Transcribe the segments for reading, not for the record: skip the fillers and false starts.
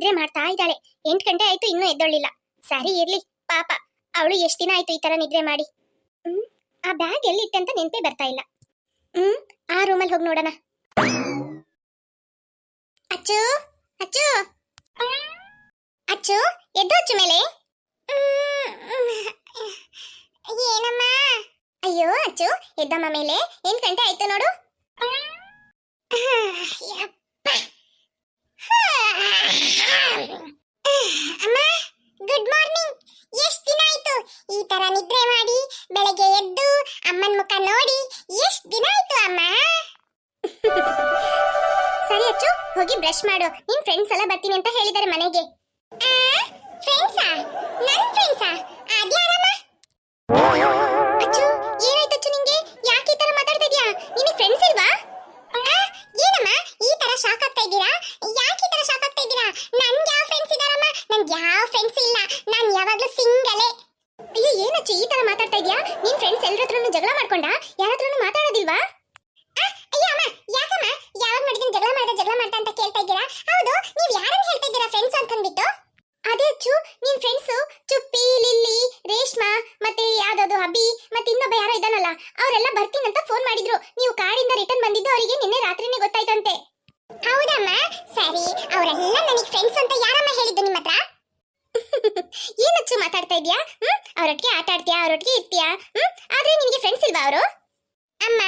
ನಿದ್ರೆ ಮಾಡ್ತಾ ಇದ್ದಾಳೆ. 8 ಗಂಟೆ ಆಯ್ತು ಇನ್ನೂ ಎದ್ದೊಳ್ಳಿಲ್ಲ. ಸರಿ ಇರ್ಲಿ ಪಾಪ, ಅವಳು ಎಷ್ಟು ದಿನ ಆಯ್ತು ಈ ತರ ನಿದ್ರೆ ಮಾಡಿ. ಆ ಬ್ಯಾಗ್ ಎಲ್ಲಿಟ್ಟೆ ಅಂತ ನೆನಪೇ ಬರ್ತಾ ಇಲ್ಲ. ಆ ರೂಮಲ್ಲಿ ಹೋಗಿ ನೋಡೋಣ. ಅಚ್ಚು ಅಚ್ಚು ಅಚ್ಚು, ಎದ್ದು ಅಚ್ಚು ಮೇಲೆ. ಏನಮ್ಮ? ಅಯ್ಯೋ ಅಚ್ಚು, ಎದ್ದಮ್ಮ ಮೇಲೆ. 8 ಗಂಟೆ ಆಯ್ತು ನೋಡು. ಅಮ್ಮ ಗುಡ್ ಮಾರ್ನಿಂಗ್. ಎಷ್ಟು ದಿನ ಆಯ್ತು ಈ ತರ ನಿದ್ರೆ ಮಾಡಿ, ಬೆಳಗ್ಗೆ ಎದ್ದು ಅಮ್ಮನ ಮುಖ ನೋಡಿ ಎಷ್ಟು ದಿನ ಆಯ್ತು ಅಮ್ಮ. ಸರಿ ಅಚ್ಚು, ಹೋಗಿ ಬ್ರಷ್ ಮಾಡು. ನಿನ್ ಫ್ರೆಂಡ್ಸ್ ಎಲ್ಲ ಬರ್ತೀನಿ ಅಂತ ಹೇಳಿದ್ದಾರೆ ಮನೆಗೆ. ಫ್ರೆಂಡ್ಸಾ? ನನ್ ಫ್ರೆಂಡ್ಸಾ? ಅದ್ಯಾರಮ್ಮ? ಅಚ್ಚು ಏನಾಯ್ತು ಅಚ್ಚು ನಿಂಗೆ? ಯಾಕೆ ಈ ತರ ಮಾತಾಡ್ತಾ ಇದೀಯಾ? ನಿನಗೆ ಫ್ರೆಂಡ್ಸ್ ಇಲ್ವಾ? ಏನಮ್ಮ ಈ ತರ ಶಾಕ್ ಆಗ್ತಾ ಇದ್ದೀರಾ? ಯಾಕೆ ಈ ತರ ಶಾಕ್ ಆಗ್ತಾ ಇದ್ದೀರಾ? ನನ್ಗೆ ಯಾವ ಫ್ರೆಂಡ್ಸ್ ಇದಾರಮ್ಮ? ನನ್ಗೆ ಯಾವ ಫ್ರೆಂಡ್ಸ್ ಇಲ್ಲ. ನಾನು ಯಾವಾಗ್ಲೂ ಸಿಂಗಲೇ. ಅಯ್ಯೋ ಏನಚ್ಚು ಈ ತರ ಮಾತಾಡ್ತಾ ಇದೀಯಾ? ನಿನ್ ಫ್ರೆಂಡ್ಸ್ ಎಲ್ಲರ ಹತ್ರನೂ ಜಗಳ ಮಾಡ್ಕೊಂಡ? ಯಾರ ಹತ್ರನೂ ಮಾತಾಡೋದಿಲ್ವಾ? ಅಯ್ಯೋ ಅಮ್ಮ, ಯಾಕಮ್ಮ ಯಾವಾಗ ನೋಡಿದ್ರೆ ಜಗಳ ಮಾಡ್ತಾ ಅಂತ ಕೇಳ್ತಾ ಇದ್ದೀರಾ? ಹೌದು, ನೀವು ಯಾರನ್ನ ಹೇಳ್ತಾ ಇದ್ದೀರಾ ಫ್ರೆಂಡ್ಸ್ ಅಂತ ಅಂದ್ಬಿಟ್ಟು? ಅದೇ ಅಚ್ಚು, ನಿನ್ ಫ್ರೆಂಡ್ಸ್ ಚುಪ್ಪಿ, ಲಿಲ್ಲಿ, ರೇಷ್ಮಾ, ಮತ್ತೆ ಯಾವ್ದಾದ್ರು ಅಭಿ, ಮತ್ತೆ ಇನ್ನೊಬ್ಬ ಯಾರೋ ಇದ್ದಾನಲ್ಲ, ಅವರೆಲ್ಲ ಬರ್ತೀನಂತ ಫೋನ್ ಮಾಡಿದ್ರು. ನೀವು ಕಾರಿಂದ ರಿಟರ್ನ್ ಬಂದಿದ್ದು ಅವರಿಗೆ ನಿನ್ನೆ ರಾತ್ರಿನೇ ಗೊತ್ತಾಯ್ತಂತೆ. ಹೌದಮ್ಮ? ಸರಿ, ಅವರೆಲ್ಲ ನನಗೆ ಫ್ರೆಂಡ್ಸ್ ಅಂತ ಯಾರಮ್ಮ ಹೇಳಿದ್ದು ನಿಮ್ಮ ಹತ್ರ? ಏನಚ್ಚು ಮಾತಾಡ್ತಾ ಇದೀಯಾ? ಅವರೊಟ್ಟಿಗೆ ಆಟ ಆಡ್ತೀಯಾ, ಅವರೊಟ್ಟಿಗೆ ಇರ್ತೀಯಾ? ಆದ್ರೆ ನಿನಗೆ ಫ್ರೆಂಡ್ಸ್ ಇಲ್ವಾ ಅವರು? ಅಮ್ಮ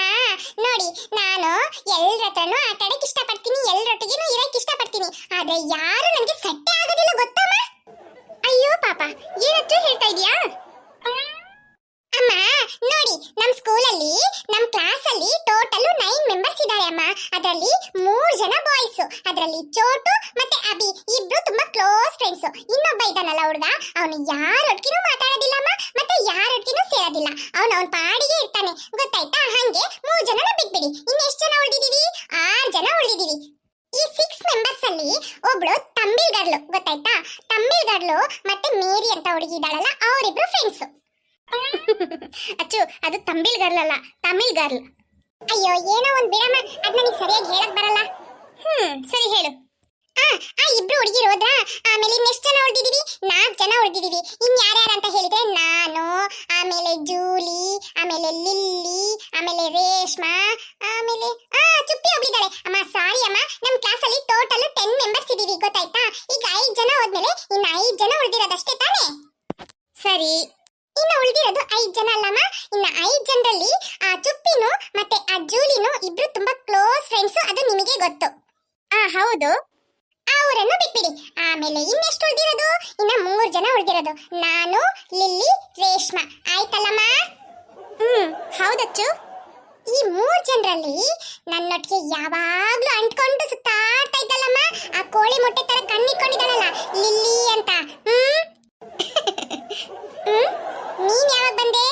ನೋಡಿ, ನಾನು ಎಲ್ಲರ ಹತ್ರನೂ ಆಟ ಆಡಕ್ಕೆ ಇಷ್ಟಪಡ್ತೀನಿ, ಎಲ್ಲರೊಟ್ಟಿಗೆನೂ ಇರಕ್ಕೆ ಇಷ್ಟಪಡ್ತೀನಿ. ಆದ್ರೆ ಯಾರು ನನಗೆ ಸೆಟ್ಟೇ ಆಗೋದಿಲ್ಲ, ಗೊತ್ತಮ್ಮ? ಅಯ್ಯೋ ಪಾಪ, ಏನಚ್ಚು ಹೇಳ್ತಾ ಇದೀಯಾ? ಅಮ್ಮ ನೋಡಿ, ನಮ್ಮ ಸ್ಕೂಲಲ್ಲಿ, ನಮ್ಮ ಕ್ಲಾಸಲ್ಲಿ ಟೋಟಲ್ 9 ಮೆಂಬರ್ಸ್ ಇದ್ದಾರೆ ಅಮ್ಮ. ಅದರಲ್ಲಿ 3 ಜನ ಬಾಯ್ಸ್. ಅದರಲ್ಲಿ ಚೋಟು ಮತ್ತೆ ಅಭಿ ಇಬ್ರು ತುಂಬಾ ಕ್ಲೋಸ್ ಫ್ರೆಂಡ್ಸ್. ಇನ್ನೊಬ್ಬ ಇದ್ದಾನಲ್ಲ ಹುಡುಗ, ಅವನು ಯಾರೊಟ್ಟಿಗೂ ಮಾತಾಡೋದಿಲ್ಲಮ್ಮ, ಮತ್ತೆ ಯಾರೊಟ್ಟಿಗೂ ಸೇರೋದಿಲ್ಲ. ಅವನ ಪಾಡಿಗೆ ಇರ್ತಾನೆ, ಗೊತ್ತಾಯ್ತಾ? ಹಂಗೆ 3 ಜನನ ಬಿಟ್ಬಿಡಿ. ಇನ್ನೆಷ್ಟು ಜನ ಉಳಿದಿದೀವಿ? 6 ಜನ ಉಳಿದಿದೀವಿ. ಈ 6 ಮೆಂಬರ್ಸ್ ಅಲ್ಲಿ ಒಬ್ಳು ತಮಿಳ್ ಗರ್ಲು, ಗೊತ್ತಾಯ್ತಾ? ತಮಿಳ್ ಗರ್ಲು ಮತ್ತೆ ಮೇರಿ ಅಂತ ಹುಡುಗಿ ಇದ್ದಾಳಲ್ಲ, ಅವರಿಬ್ರು ಫ್ರೆಂಡ್ಸ್. ಅಚ್ಚು, ಅದು ತಮಿಳ್ ಗರ್ಲ್ ಅಲ್ಲ, ತಮಿಳ್ ಗರ್ಲ್. ಅಯ್ಯೋ ಏನೋ ಒಂದ್ ಬಿಡಮ್ಮ, ಅದ್ ನನಗೆ ಸರಿಯಾಗಿ ಹೇಳಕ್ ಬರಲ್ಲ. ಸರಿ ಹೇಳು. ಆ ಇಬ್ರು ಹುಡುಗಿರು ಹೋದ್ರಾ? ಆಮೇಲೆ ಇನ್ನೆಷ್ಟು ಜನ ಉಳಿದಿದೀವಿ? 4 ಜನ ಉಳಿದಿದೀವಿ. ಇನ್ ಯಾರ್ಯಾರು ಅಂತ ಹೇಳಿದ್ರೆ, ನಾನು, ಆಮೇಲೆ ಜೂಲಿ, ಆಮೇಲೆ ಲಿಲ್ಲಿ, ಆಮೇಲೆ ರೇಷ್ಮಾ, ಆಮೇಲೆ ಚುಪ್ಪಿ ಒಬ್ಳಿದ್ದಾಳೆ. ಅಮ್ಮ ಸಾರಿ ಅಮ್ಮ, ನಮ್ ಕ್ಲಾಸ್ ಅಲ್ಲಿ ಟೋಟಲ್ 10 ಮೆಂಬರ್ಸ್ ಇದೀವಿ, ಗೊತ್ತಾಯ್ತಾ? ಈಗ 5 ಜನ ಹೋದ್ಮೇಲೆ ಇನ್ನು 5 ಜನ ಉಳಿದಿರೋದಷ್ಟೇ ತಾನೇ? ಸರಿ, ಇನ್ನು ಉಳಿದಿರೋದು 5 ಜನ ಅಲ್ಲಮ್ಮ. ಇನ್ನು 5 ಜನರಲ್ಲಿ ಆ ಚುಪ್ಪಿನು ಮತ್ತೆ ಆ ಜೂಲಿನು ಇಬ್ರು ತುಂಬಾ ಕ್ಲೋಸ್ ಫ್ರೆಂಡ್ಸ್, ಅದು ನಿಮಗೆ ಗೊತ್ತು. ಹೌದು, ಅವರನ್ನು ಬಿಟ್ಬಿಡಿ. ಆಮೇಲೆ ಇನ್ನೆಷ್ಟು ಉಳಿದಿರೋದು? ಇನ್ನು 3 ಜನ ಉಳಿದಿರೋದು, ನಾನು, ಲಿಲ್ಲಿ, ರೇಷ್ಮಾ. ಆಯ್ತಲ್ಲಮ್ಮ? ಹೌದಚ್ಚು. ಈ 3 ಜನರಲ್ಲಿ ನನ್ನೊಟ್ಟಿಗೆ ಯಾವಾಗ್ಲೂ ಅಂಟ್ಕೊಂಡು ಸುತ್ತಾಡ್ತಾ ಇದ್ದಲ್ಲಮ್ಮ, ಆ ಕೋಳಿ ಮೊಟ್ಟೆ ತರ ಕಣ್ಣಿಟ್ಕೊಂಡಿದ್ದಾಳಲ್ಲ ಲಿಲ್ಲಿ ಅಂತ. ನೀನ್ ಯಾವಾಗ ಬಂದೆ?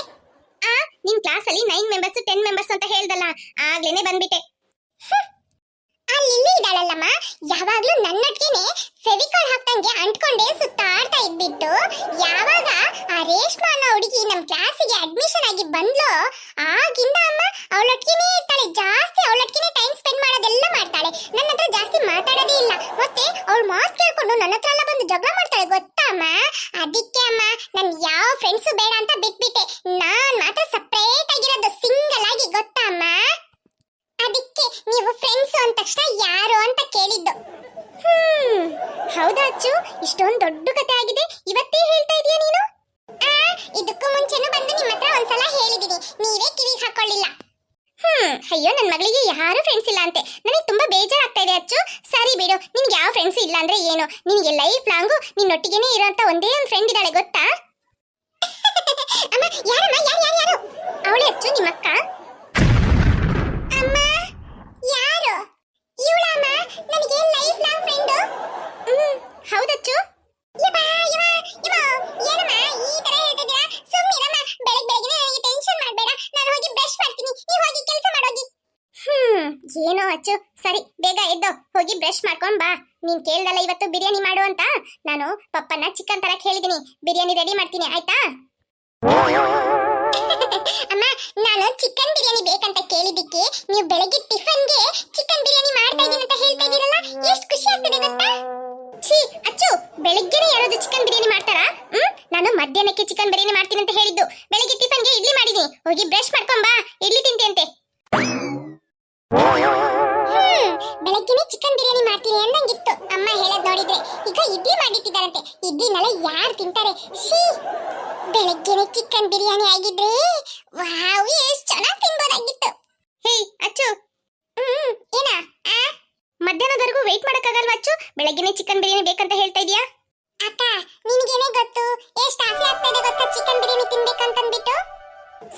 ನಿನ್ ಕ್ಲಾಸ್ ಅಲ್ಲಿ 9 ಮೆಂಬರ್ಸ್ 10 ಮೆಂಬರ್ಸ್ ಅಂತ ಹೇಳ್ದಲ್ಲ, ಆಗ್ಲೇನೆ ಬಂದ್ಬಿಟ್ಟೆ. ಆ ಲಿಲ್ಲಿ ಇದ್ದಾಳಲ್ಲಮ್ಮ, ಯಾವಾಗ್ಲೂ ನನ್ನೊಟ್ಟಿಗೆನೆ ಫೆವಿಕಾಲ್ ಹಾಕ್ತಂಗೆ ಅಂಟ್ಕೊಂಡೇ ಸುತ್ತಾಡ್ತಾ ಇದ್ಬಿಟ್ಟು, ಯಾವಾಗ ಆ ರೇಷ್ಮಾ ಅನ್ನೋ ಹುಡುಗಿ ನಮ್ ಕ್ಲಾಸಿಗೆ ಅಡ್ಮಿಷನ್ ಆಗಿ ಬಂದ್ಲೋ, ಆಗಿಂದ ಅಮ್ಮ ಅವಳೊಟ್ಟಿಗೆನೇ ಇರ್ತಾಳೆ. ಜಾಸ್ತಿ ಅವಳೊಟ್ಟಿಗೆನೇ ಟೈಮ್ ಸ್ಪೆಂಡ್ ಮಾಡೋದೆಲ್ಲ ಮಾಡ್ತಾಳೆ. ನನ್ನ ಹತ್ರ ಜಾಸ್ತಿ ಮಾತಾಡೋದೇ ಇಲ್ಲ. ಮತ್ತೆ ಅವಳು ಮಾತು ಕೇಳ್ಕೊಂಡು ನನ್ನ ಹತ್ರ ಎಲ್ಲ ಬಂದು ಜಗಳ ಮಾಡ್ತಾಳೆ, ಗೊತ್ತಾ ಅಮ್ಮ? ಅದಕ್ಕೆ ಅಮ್ಮ ನನ್ ಯಾವ ಫ್ರೆಂಡ್ಸು ಬೇಡ ಅಂತ ಬಿಟ್ಬಿಟ್ಟೆ. ನಾನ್ ಮಾತ್ರ ಸಪ್ರೇಟ್ ಆಗಿರೋದು, ಸಿಂಗಲ್ ಆಗಿ, ಗೊತ್ತಾ ಅಮ್ಮ? ಅದಕ್ಕೆ ನೀವು ಫ್ರೆಂಡ್ಸ್ ಅಂದ ತಕ್ಷಣ ಯಾರು ಅಂತ ಕೇಳಿದ್ದು. ಹೌದಾ ಅಚ್ಚು, ಇಷ್ಟೊಂದು ದೊಡ್ಡ ಕತೆ ಆಗಿದೆ, ಇವತ್ತೇ ಹೇಳ್ತಾ ಇದೀಯ ನೀನು? ಇದಕ್ಕೂ ಮುಂಚೆನೂ ಬಂದು ನಿಮ್ಮ ಹತ್ರ ಒಂದ್ಸಲ ಹೇಳಿದೀನಿ, ನೀವೇ ಕಿವಿಗೆ ಹಾಕೊಳ್ಳಿಲ್ಲ. ಅಯ್ಯೋ, ನನ್ನ ಮಗಳಿಗೆ ಯಾರು ಫ್ರೆಂಡ್ಸ್ ಇಲ್ಲ ಅಂತೆ. ನನಗೆ ತುಂಬಾ ಬೇಜಾರಾಗ್ತಾ ಇದೆ ಅಚ್ಚು. ಸರಿ ಬಿಡು, ನಿನ್ಗೆ ಯಾವ ಫ್ರೆಂಡ್ಸ್ ಇಲ್ಲ ಅಂದ್ರೆ ಏನು? ನಿನಗೆ ಲೈಫ್ ಲಾಂಗು ನಿನ್ನೊಟ್ಟಿಗೆನೇ ಇರೋಂತ ಒಂದೇ ಒಂದು ಫ್ರೆಂಡ್ ಇದ್ದಾಳೆ, ಗೊತ್ತಾ? ಅಮ್ಮ ಯಾರಮ್ಮ? ಯಾರು? ಅವಳೇ ಅಚ್ಚು, ನಿಮ್ಮ ಅಕ್ಕ. ಅಮ್ಮ ಯಾರು? ಇವಳಮ್ಮ ನನಗೆ ಲೈಫ್ ಲಾಂಗ್ ಫ್ರೆಂಡ್. ಹೌದಚ್ಚು. ಏನಮ್ಮ ಈ ತರ ಹೇಳ್ತಿದ್ದೀರಾ? ಸುಮ್ಮನಿರಮ್ಮ, ಬೆಳಗ್ಗೆ ನನಗೆ ಟೆನ್ಷನ್ ಮಾಡಬೇಡ. ನಾನು ಹೋಗಿ ಬ್ರಷ್ ಮಾಡ್ತೀನಿ, ನೀವು ಹೋಗಿ ಕೆಲಸ ಮಾಡೋಗಿ. ಏನೋ ಅಚ್ಚು, ಸರಿ ಬೇಗ ಎದ್ದು ಹೋಗಿ ಬ್ರಷ್ ಮಾಡ್ಕೊಂಡ್ ಬಾ. ನೀನ್ ಕೇಳ್ದಲ್ಲ ಇವತ್ತು ಬಿರಿಯಾನಿ ಮಾಡು ಅಂತ, ನಾನು ಪಪ್ಪನ ಚಿಕನ್ ತರಕ್ ಹೇಳಿದೀನಿ. ಬಿರಿಯಾನಿ ರೆಡಿ ಮಾಡ್ತೀನಿ, ಆಯ್ತಾ? ಅಮ್ಮ ನಾನು ಚಿಕನ್ ಬಿರಿಯಾನಿ ಬೇಕಂತ ಕೇಳಿದ್ದಕ್ಕೆ ನೀವು ಬೆಳಗ್ಗೆ ಟಿಫನ್ಗೆ ಚಿಕನ್ ಬಿರಿಯಾನಿ ಮಾಡ್ತಾ ಇದೀನಿ ಅಂತ ಹೇಳ್ತಾ ಇದೀರಲ್ಲ, ಎಷ್ಟು ಖುಷಿ ಆಗ್ತಿದೆ ಗೊತ್ತಾ? ಛೀ ಅಚ್ಚು, ಬೆಳಿಗ್ಗೆನೇ ಯಾರಾದ್ರೂ ಚಿಕನ್ ಬಿರಿಯಾನಿ ಮಾಡ್ತಾರಾ? ನಾನು ಮಧ್ಯಾಹ್ನಕ್ಕೆ ಚಿಕನ್ ಬಿರಿಯಾನಿ ಮಾಡ್ತೀನಿ ಅಂತ ಹೇಳಿದ್ದು. ಬೆಳಿಗ್ಗೆ ಟಿಫನ್ಗೆ ಇಡ್ಲಿ ಮಾಡಿದೀನಿ, ಹೋಗಿ ಬ್ರಷ್ ಮಾಡ್ಕೊಂಬಾ, ಇಡ್ಲಿ ತಿಂತೆ. ಬೆಳಗ್ಗೆನೆ ಚಿಕನ್ ಬಿರಿಯಾನಿ ಮಾಡ್ತೀನಿ ಅಂದಂಗಿತ್ತು ಅಮ್ಮ ಹೇಳೋದ್ ನೋಡಿದ್ರೆ. ಈಗ ಇಡ್ಲಿ ಮಾಡಿಟ್ಟಿದ್ದಾರಂತೆ, ಇಡ್ಲಿನೆಲ್ಲ ಯಾರು ತಿಂತಾರೆ? ಶ್ರೀ, ಬೆಳಗ್ಗೆನೆ ಚಿಕನ್ ಬಿರಿಯಾನಿ ಆಗಿದ್ರೆ ವಾವ್, ಎಷ್ಟು ಚೆನ್ನಾಗಿ ತಿನ್ಬೋದಾಗಿತ್ತು. ಹೇ ಅಚ್ಚು, ಏನ ಮಧ್ಯಾಹ್ನದವರೆಗೂ ವೆಯ್ಟ್ ಮಾಡಕ್ಕಾಗಲ್ವಾ ಅಚ್ಚು? ಬೆಳಗ್ಗೆನೆ ಚಿಕನ್ ಬಿರಿಯಾನಿ ಬೇಕಂತ ಹೇಳ್ತಾ ಇದೀಯಾ? ಅಕ್ಕ, ನಿನಗೇನೇ ಗೊತ್ತು ಎಷ್ಟು ಆಸೆ ಆಗ್ತಾ ಇದೆ ಗೊತ್ತಾ ಚಿಕನ್ ಬಿರಿಯಾನಿ ತಿನ್ಬೇಕಂತಂದ್ಬಿಟ್ಟು.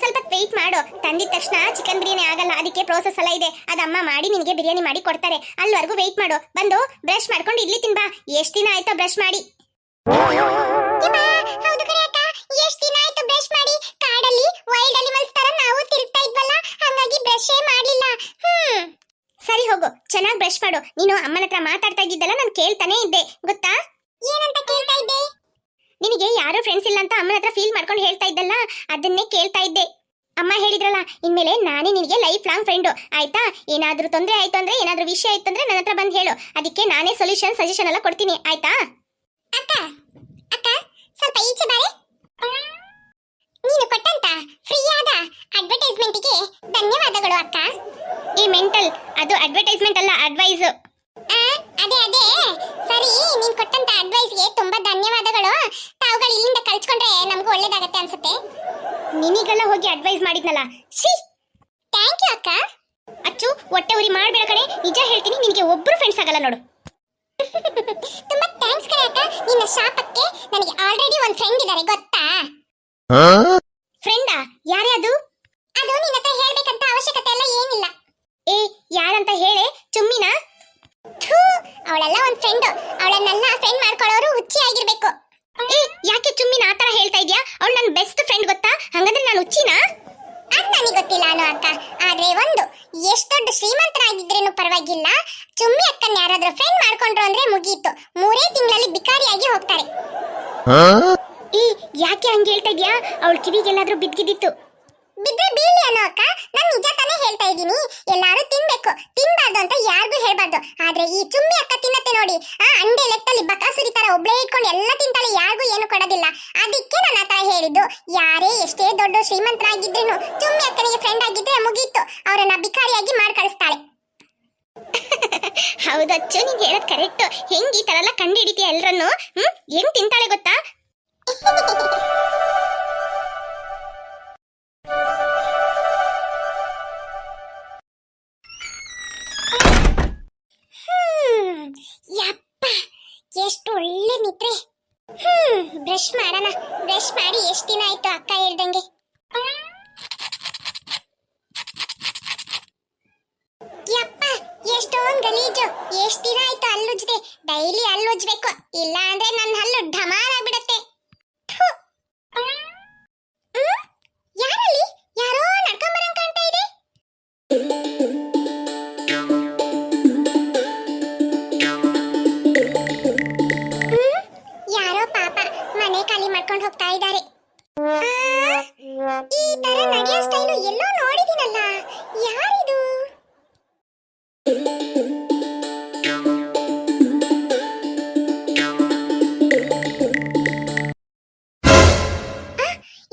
ಸ್ವಲ್ಪ ವೆಯ್ಟ್ ಮಾಡು, ತಂದಿದ ತಕ್ಷಣ ಚಿಕನ್ ಬಿರಿಯಾನಿ ಆಗಲ್ಲ, ಅದಕ್ಕೆ ಪ್ರೋಸೆಸ್ ಎಲ್ಲ ಇದೆ. ಅದಮ್ಮ ಮಾಡಿ ನಿನಗೆ ಬಿರಿಯಾನಿ ಮಾಡಿ ಕೊಡ್ತಾರೆ, ಅಲ್ಲಿವರೆಗೂ ವೆಯ್ಟ್ ಮಾಡು. ಬಂದು ಬ್ರಷ್ ಮಾಡ್ಕೊಂಡು ಇಡ್ಲಿ ತಿನ್ಬಾ. ಎಷ್ಟು ದಿನ ಆಯ್ತಾ ಬ್ರಷ್ ಮಾಡಿ? ಹೌದು ಕಣೆ ಅಕ್ಕ, ಎಷ್ಟು ದಿನ ಆಯ್ತು ಬ್ರಷ್ ಮಾಡಿ. ಕಾಡಲ್ಲಿ ವೈಲ್ಡ್ ಅನಿಮಲ್ಸ್ ತರ ನಾವು ತಿರುಗ್ತಾ ಇದ್ವಲ್ಲ, ಹಾಗಾಗಿ ಬ್ರಷೇ ಮಾಡ್ಲಿಲ್ಲ. ಸರಿ ಹೋಗು, ಚೆನ್ನಾಗಿ ಬ್ರಷ್ ಮಾಡು. ನೀನು ಅಮ್ಮನ ಹತ್ರ ಮಾತಾಡ್ತಾ ಇದ್ದಿದ್ದಲ್ಲ, ನಾನು ಕೇಳ್ತಾನೆ ಇದ್ದೆ ಗೊತ್ತಾ? ಏನಂತ ಕೇಳ್ತಾ ಇದ್ದೆ? ನಿನಗೆ ಯಾರು ಫ್ರೆಂಡ್ಸ್ ಇಲ್ಲ ಅಂತ ಅಮ್ಮನ ಹತ್ರ ಫೀಲ್ ಮಾಡ್ಕೊಂಡು ಹೇಳ್ತಾ ಇದ್ದಲ್ಲ, ಅದನ್ನೇ ಕೇಳ್ತಾ ಇದ್ದೆ. ಅಮ್ಮ ಹೇಳಿದ್ರಲ್ಲ, ಇನ್ಮೇಲೆ ನಾನೇ ನಿನಗೆ ಲೈಫ್ ಲಾಂಗ್ ಫ್ರೆಂಡು, ಆಯ್ತಾ? ಏನಾದ್ರೂ ತೊಂದರೆ ಆಯ್ತು ಅಂದ್ರೆ, ಏನಾದ್ರೂ ವಿಷಯ ಆಯ್ತು ಅಂದ್ರೆ ನನ್ನ ಹತ್ರ ಬಂದು ಹೇಳು, ಅದಕ್ಕೆ ನಾನೇ ಸಜೆಷನ್ ಎಲ್ಲ ಕೊಡ್ತೀನಿ, ಆಯ್ತಾ? ಅಕ್ಕ ಅಕ್ಕ, ಸ್ವಲ್ಪ ಈಚೆ ಬಾರೆ. ನೀನು ಕೊಟ್ಟಂತ ಫ್ರೀಯಾದ ಅಡ್ವರ್ಟೈಸ್ಮೆಂಟ್ಗೆ ಧನ್ಯವಾದಗಳು ಅಕ್ಕ. ಈ ಮೆಂಟಲ್, ಅದು ಅಡ್ವರ್ಟೈಸ್ಮೆಂಟ್ ಅಲ್ಲ, ಅಡ್ವೈಸ್. ಅದೇ ಸರಿ, ನೀನ್ ಕೊಟ್ಟಂತ ಅಡ್ವೈಸ್ಗೆ ತುಂಬಾ ಧನ್ಯವಾದಗಳು. ತಾವುಗಳು ಇಲ್ಲಿಂದ ಕಳ್ಸ್ಕೊಂಡ್ರೆ ನಮಗೂ ಒಳ್ಳೇದಾಗತ್ತೆ ಅನ್ಸುತ್ತೆ. ನಿನಗೆಲ್ಲ ಹೋಗಿ ಅಡ್ವೈಸ್ ಮಾಡಿದ್ನಲ್ಲ, ಶ್ರೀ, ಥ್ಯಾಂಕ್ ಯು ಅಕ್ಕ. ಅಚ್ಚು, ಹೊಟ್ಟೆ ಉರಿ ಮಾಡ್ಬೇಡ ಕಣೆ, ನಿಜ ಹೇಳ್ತೀನಿ, ನಿನಗೆ ಒಬ್ರು ಫ್ರೆಂಡ್ಸ್ ಆಗಲ್ಲ ನೋಡು. ತುಂಬಾ ಥ್ಯಾಂಕ್ಸ್ ಕಣೆ ಅಕ್ಕ, ನಿನ್ನ ಶಾಪಕ್ಕೆ ನನಗೆ ಆಲ್ರೆಡಿ ಒಂದು ಫ್ರೆಂಡ್ ಇದ್ದಾರೆ ಗೊತ್ತಾ? ಫ್ರೆಂಡಾ? ಯಾರೇ ಅದು? ಅದು ನಿನ್ನ ಹತ್ರ ಹೇಳ್ಬೇಕಂತ ಅವಶ್ಯಕತೆ ಎಲ್ಲ ಏನಿಲ್ಲ. ಏ, ಯಾರಂತ ಹೇಳೆ? ಚುಮ್ಮಿನ? ಅವಳೆಲ್ಲ ಒಂದು ಫ್ರೆಂಡ್, ಅವಳನ್ನೆಲ್ಲ ಫ್ರೆಂಡ್ ಮಾಡ್ಕೊಳ್ಳೋರು ಹುಚ್ಚಿ ಆಗಿರ್ಬೇಕು. ಏ, ಯಾಕೆ ಚುಮ್ಮಿನ ಆತರ ಹೇಳ್ತಾ ಇದ್ಯಾ? ಅವಳು ನನ್ನ ಬೆಸ್ಟ್ ಫ್ರೆಂಡ್ ಗೊತ್ತಾ? ಹಂಗಂದ್ರೆ ನಾನು ಹುಚ್ಚಿನಾ? ಅದು ನನಗೆ ಗೊತ್ತಿಲ್ಲ ಅನು ಅಕ್ಕ, ಆದ್ರೆ ಒಂದು, ಎಷ್ಟು ದೊಡ್ಡ ಶ್ರೀಮಂತರಾಗಿದ್ರೇನು ಪರವಾಗಿಲ್ಲ, ಚುಮ್ಮಿ ಅಕ್ಕನ ಯಾರಾದ್ರೂ ಫ್ರೆಂಡ್ ಮಾಡ್ಕೊಂಡ್ರು ಅಂದ್ರೆ ಮುಗೀತು, 3 ತಿಂಗಳಲ್ಲಿ ಬಿಕಾರಿಯಾಗಿ ಹೋಗ್ತಾರೆ. ಏ, ಯಾಕೆ ಹಂಗೆ ಹೇಳ್ತಾ ಇದ್ಯಾ? ಅವಳ ಕಿವಿಗೆಲ್ಲಾದ್ರೂ ಬಿದ್ದಿದ್ದಿತ್ತು. ಬಿದ್ರೆ ಬೀಳಿ ಅನ್ನೋ ಅಕ್ಕ, ನಾನು ನಿಜ ತಾನೇ ಹೇಳ್ತಾ ಇದ್ದೀನಿ. ಎಲ್ಲಾರು ತಿನ್ಬೇಕು, ತಿನ್ಬಾರ್ದು ಅಂತ ಯಾರಿಗೂ ಹೇಳ್ಬಾರ್ದು. ಆದ್ರೆ ಈ ಚುಮ್ಮಿ ಅಕ್ಕ ತಿನ್ನತ್ತೆ ನೋಡಿ, ಅಂಡೆ ಲೆಕ್ಕದಲ್ಲಿ ಬಕಾಸುರಿ ತರ ಒಬ್ಳೇ ಇಟ್ಕೊಂಡು ಎಲ್ಲ ತಿಂತಾಳೆ, ಯಾರಿಗೂ ಏನು ಕೊಡೋದಿಲ್ಲ. ಅದಕ್ಕೆ ನಾನು ಆ ತರ ಹೇಳಿದ್ದು. ಯಾರೇ ಎಷ್ಟೇ ದೊಡ್ಡ ಶ್ರೀಮಂತರಾಗಿದ್ರೇನು ಚುಮ್ಮಿ ಅಕ್ಕನಿಗೆ ಫ್ರೆಂಡ್ ಆಗಿದ್ರೆ ಮುಗೀತು, ಅವರನ್ನ ಬಿಕಾರಿಯಾಗಿ ಮಾಡಿ ಕಳಿಸ್ತಾಳೆ. ಹೌದಚ್ಚು, ನೀನ್ ಹೇಳೋದ್ ಕರೆಕ್ಟ್. ಹೆಂಗ್ ಈ ತರ ಎಲ್ಲ ಕಂಡು ಹಿಡಿತೀಯ ಎಲ್ರನ್ನು? ಹೆಂಗ್ ತಿಂತಾಳೆ ಗೊತ್ತಾ? ಯಪ್ಪ, ಎಷ್ಟು ಒಳ್ಳೆ ನಿದ್ರೆ. ಬ್ರಷ್ ಮಾಡೋಣ. ಬ್ರಷ್ ಮಾಡಿ ಎಷ್ಟು ದಿನ ಆಯ್ತು ಅಕ್ಕ ಹೇಳ್ದಂಗೆ. ಯಪ್ಪ, ಎಷ್ಟೊಂದು ಗಲೀಜು. ಎಷ್ಟು ದಿನ ಆಯ್ತು ಹಲ್ಲುಜ್ದೆ. ಡೈಲಿ ಹಲ್ಲುಜ್ಬೇಕು, ಇಲ್ಲ ಅಂದ್ರೆ ನನ್ನ ಹಲ್ಲು ಢಮಾರ್ ಆಗ್ಬಿಡತ್ತೆ. ಯಾರಲ್ಲಿ ಯಾರೋ ನಡ್ಕೊಂಬರಂಗ್ ಕಾಣ್ತಾ ಇದೆ. ಯಾರೋ ಪಾಪ ಮನೆ ಖಾಲಿ ಮಾಡ್ಕೊಂಡು ಹೋಗ್ತಾ ಇದ್ದಾರೆ. ಈ ತರ ನಡೆಯೋ ಸ್ಟೈಲು ಎಲ್ಲೋ ನೋಡಿದೀನಲ್ಲ, ಯಾರಿದು?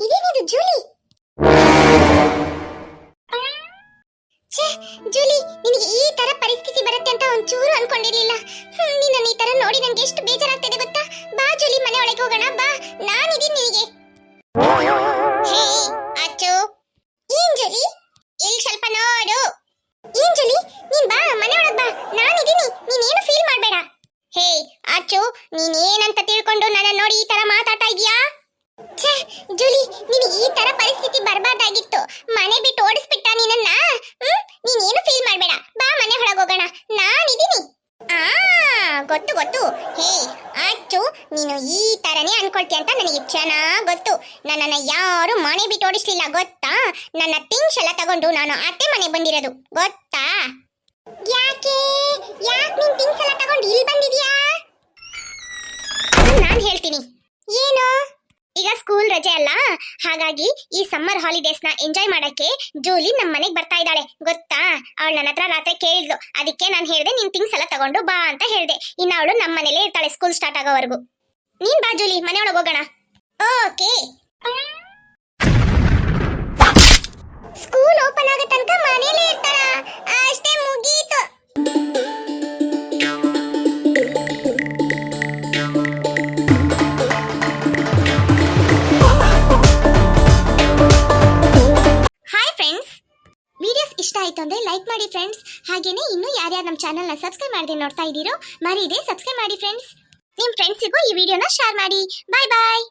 ಇದೇನಿದು ಜೂಲಿ? ಜೂಲಿ, ನಿನಗೆ ಈ ತರ ಪರಿಸ್ಥಿತಿ ಬರುತ್ತೆ ಅಂತ ಒಂಚೂರು ಅನ್ಕೊಂಡಿರ್ಲಿಲ್ಲ. ನಿನ್ನ ಈ ತರ ನೋಡಿ ನಂಗೆ ಎಷ್ಟು ಬೇಜಾರಾಗ್ತಿದೆ ಗೊತ್ತಾ? ಬಾ ಜೂಲಿ, ಮನೆ ಒಳಗೆ ಹೋಗೋಣ ಬಾ, ನಾನಿದ್ದೀನಿ ನಿನಗೆ. ಹೇ ಅಚ್ಚು. ಏನ್ ಜೂಲಿ? ಇಲ್ಲಿ ಸ್ವಲ್ಪ ನೋಡು. ಏನ್ ಜೂಲಿ, ನೀನ್ ಬಾ, ಮನೆ ಒಳಗೆ ಬಾ, ನಾನಿದ್ದೀನಿ, ನೀನೇನು ಫೀಲ್ ಮಾಡ್ಬೇಡ. ಹೇ ಅಚ್ಚು, ನೀನ್ ಏನಂತ ತಿಳ್ಕೊಂಡು ನನ್ನ ನೋಡಿ ಈ ತರ ಮಾತಾಡ್ತಾ ಇದೀಯಾ? ಜೂಲಿ, ನೀನು ಈ ತರ ಪರಿಸ್ಥಿತಿ ಬರಬಾರ್ದಾಗಿತ್ತು. ಮನೆ ಬಿಟ್ಟು ಓಡಿಸ್ಬಿಟ್ಟ ನಿನ್ನ. ನೀನೇನು ಫೀಲ್ ಮಾಡ್ಬೇಡ, ಬಾ ಮನೆ ಹೊರಗೆ ಹೋಗೋಣ, ನಾನಿದ್ದೀನಿ. ಗೊತ್ತು. ಹೇ ಅಚ್ಚು, ನೀನು ಈ ತರನೇ ಅನ್ಕೊಳ್ತೀಯ ಅಂತ ನನಗೆ ಚೆನ್ನಾಗ್ ಗೊತ್ತು. ನನ್ನನ್ನ ಯಾರು ಮನೆ ಬಿಟ್ಟು ಓಡಿಸ್ಲಿಲ್ಲ ಗೊತ್ತಾ? ನನ್ನ ಥಿಂಗ್ಸ್ ಎಲ್ಲ ತಗೊಂಡು ನಾನು ಅತ್ತೆ ಮನೆ ಬಂದಿರೋದು ಗೊತ್ತಾ? ಯಾಕೆ ನೀನ್ ಥಿಂಗ್ಸ್ ಎಲ್ಲ ತಗೊಂಡು ಇಲ್ಲಿ ಬಂದಿದ್ಯಾ? ನಾನು ಹೇಳ್ತೀನಿ. ಏನು? ಈಗ ಸ್ಕೂಲ್ ರಜೆ ಅಲ್ಲ, ಹಾಗಾಗಿ ಈ ಸಮ್ಮರ್ ಹಾಲಿಡೇಸ್ ನ ಎಂಜಾಯ್ ಮಾಡಕ್ಕೆ ಜೂಲಿ ನಮ್ಮ ಮನೆಗೆ ಬರ್ತಾ ಇದ್ದಾಳೆ ಗೊತ್ತಾ. ಅವಳು ನನ್ನ ಹತ್ರ ರಾತ್ರಿ ಕೇಳಿದ್ಲು, ಅದಕ್ಕೆ ನಾನು ಹೇಳ್ದೆ ನಿನ್ ಥಿಂಗ್ಸ್ ಎಲ್ಲ ತಗೊಂಡು ಬಾ ಅಂತ ಹೇಳ್ದೆ. ಇನ್ನು ಅವಳು ನಮ್ಮ ಮನೇಲೇ ಇರ್ತಾಳೆ ಸ್ಕೂಲ್ ಸ್ಟಾರ್ಟ್ ಆಗೋವರೆಗೂ. ನೀನ್ ಬಾ ಜೂಲಿ, ಮನೆ ಒಳಗೆ ಹೋಗೋಣ. ಓಕೆ. ಸ್ಕೂಲ್ ಓಪನ್ ಆಗೋ ತನಕ ಮನೇಲೇ ಇರ್ತಾಳ, ಅಷ್ಟೇ ಮುಗೀತು. ಹಾಯ್ ಫ್ರೆಂಡ್ಸ್, ವಿಡಿಯೋಸ್ ಇಷ್ಟ ಆಯ್ತು ಅಂದ್ರೆ ಲೈಕ್ ಮಾಡಿ ಫ್ರೆಂಡ್ಸ್. ಹಾಗೇನೆ ಇನ್ನೂ ಯಾರ್ಯಾರು ನಮ್ಮ ಚಾನೆಲ್ನ ಸಬ್ಸ್ಕ್ರೈಬ್ ಮಾಡದೆ ನೋಡ್ತಾ ಇದ್ದೀರೋ ಮರೀದೆ ಸಬ್ಸ್ಕ್ರೈಬ್ ಮಾಡಿ ಫ್ರೆಂಡ್ಸ್. ನಿಮ್ಮ ಫ್ರೆಂಡ್ಸಿಗೂ ಈ ವಿಡಿಯೋನ ಶೇರ್ ಮಾಡಿ. ಬಾಯ್ ಬಾಯ್.